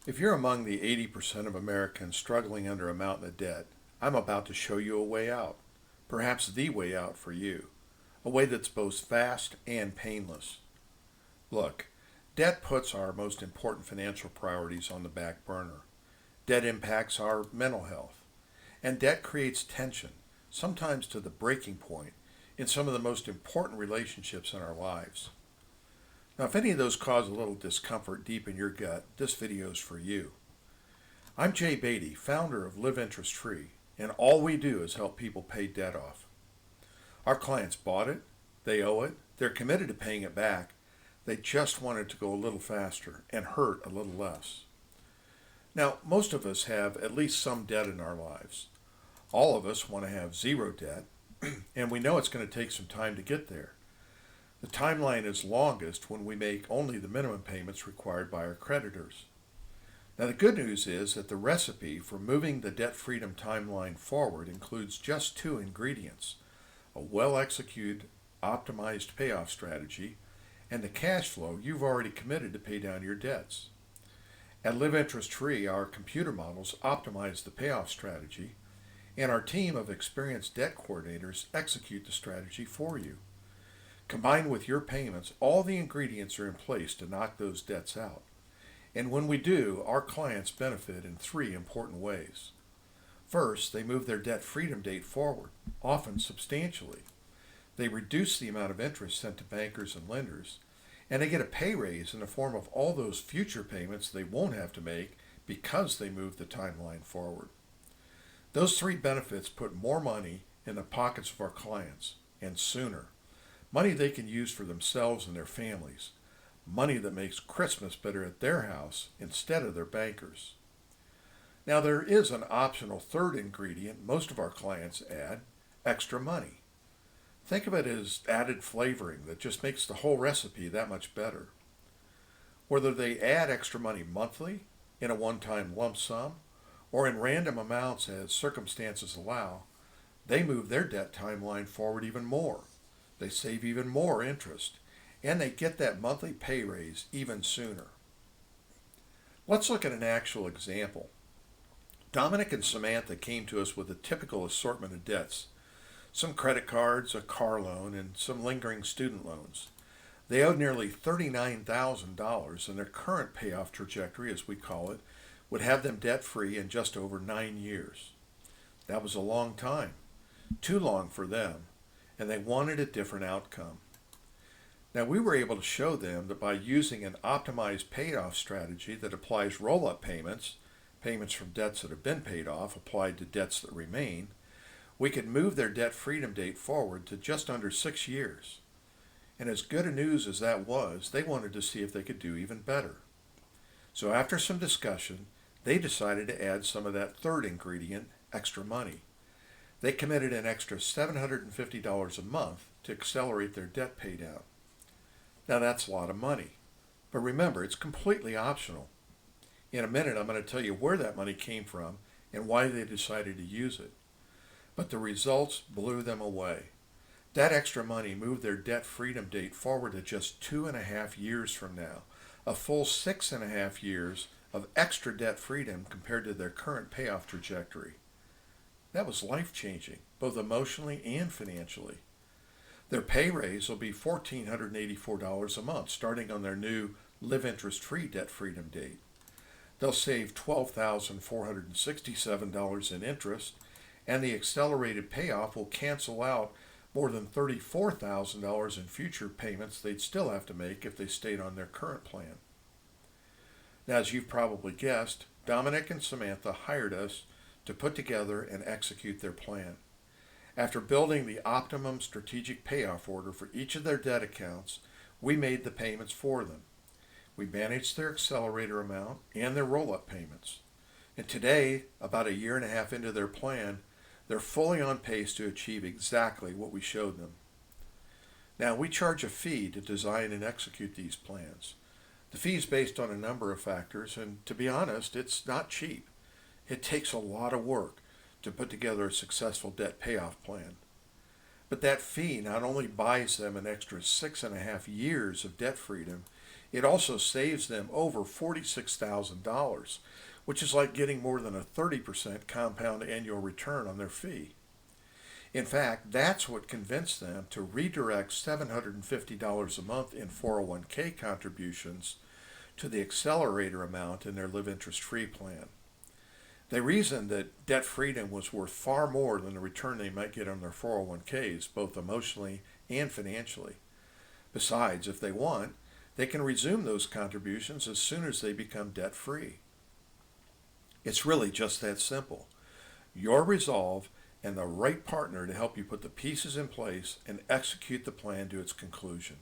If you're among the 80% of Americans struggling under a mountain of debt, I'm about to show you a way out. Perhaps the way out for you. A way that's both fast and painless. Look, debt puts our most important financial priorities on the back burner. Debt impacts our mental health. And debt creates tension, sometimes to the breaking point, in some of the most important relationships in our lives. Now, if any of those cause a little discomfort deep in your gut, this video is for you. I'm Jay Beatty, founder of Live Interest Free, and all we do is help people pay debt off. Our clients bought it, they owe it, they're committed to paying it back, they just want it to go a little faster and hurt a little less. Now, most of us have at least some debt in our lives. All of us want to have zero debt, and we know it's going to take some time to get there. The timeline is longest when we make only the minimum payments required by our creditors. Now, the good news is that the recipe for moving the debt freedom timeline forward includes just two ingredients: a well-executed, optimized payoff strategy, and the cash flow you've already committed to pay down your debts. At Live Interest Free, our computer models optimize the payoff strategy, and our team of experienced debt coordinators execute the strategy for you. Combined with your payments, all the ingredients are in place to knock those debts out. And when we do, our clients benefit in three important ways. First, they move their debt freedom date forward, often substantially. They reduce the amount of interest sent to bankers and lenders, and they get a pay raise in the form of all those future payments they won't have to make because they move the timeline forward. Those three benefits put more money in the pockets of our clients, and sooner. Money they can use for themselves and their families. Money that makes Christmas better at their house instead of their bankers. Now, there is an optional third ingredient most of our clients add: extra money. Think of it as added flavoring that just makes the whole recipe that much better. Whether they add extra money monthly, in a one-time lump sum, or in random amounts as circumstances allow, they move their debt timeline forward even more. They save even more interest, and they get that monthly pay raise even sooner. Let's look at an actual example. Dominic and Samantha came to us with a typical assortment of debts: some credit cards, a car loan, and some lingering student loans. They owed nearly $39,000, and their current payoff trajectory, as we call it, would have them debt-free in just over 9 years. That was a long time, too long for them, and they wanted a different outcome. Now, we were able to show them that by using an optimized payoff strategy that applies roll-up payments, payments from debts that have been paid off applied to debts that remain, we could move their debt freedom date forward to just under 6 years. And as good a news as that was, they wanted to see if they could do even better. So after some discussion, they decided to add some of that third ingredient, extra money. They committed an extra $750 a month to accelerate their debt paydown. Now, that's a lot of money, but remember, it's completely optional. In a minute, I'm going to tell you where that money came from and why they decided to use it. But the results blew them away. That extra money moved their debt freedom date forward to just 2.5 years from now, a full 6.5 years of extra debt freedom compared to their current payoff trajectory. That was life-changing, both emotionally and financially. Their pay raise will be $1,484 a month, starting on their new Live Interest Free debt freedom date. They'll save $12,467 in interest, and the accelerated payoff will cancel out more than $34,000 in future payments they'd still have to make if they stayed on their current plan. Now, as you've probably guessed, Dominic and Samantha hired us to put together and execute their plan. After building the optimum strategic payoff order for each of their debt accounts, we made the payments for them. We managed their accelerator amount and their roll-up payments. And today, about a year and a half into their plan, they're fully on pace to achieve exactly what we showed them. Now, we charge a fee to design and execute these plans. The fee is based on a number of factors, and to be honest, it's not cheap. It takes a lot of work to put together a successful debt payoff plan. But that fee not only buys them an extra 6.5 years of debt freedom, It also saves them over $46,000, which is like getting more than a 30% compound annual return on their fee. In fact, that's what convinced them to redirect $750 a month in 401k contributions to the accelerator amount in their live interest free plan. They reasoned that debt freedom was worth far more than the return they might get on their 401ks, both emotionally and financially. Besides, if they want, they can resume those contributions as soon as they become debt free. It's really just that simple. Your resolve and the right partner to help you put the pieces in place and execute the plan to its conclusion.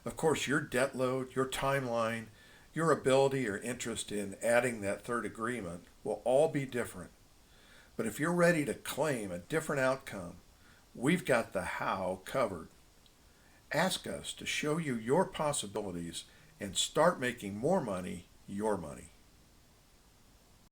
Of course, your debt load, your timeline, your ability or interest in adding that third agreement will all be different. But if you're ready to claim a different outcome, we've got the how covered. Ask us to show you your possibilities and start making more money your money.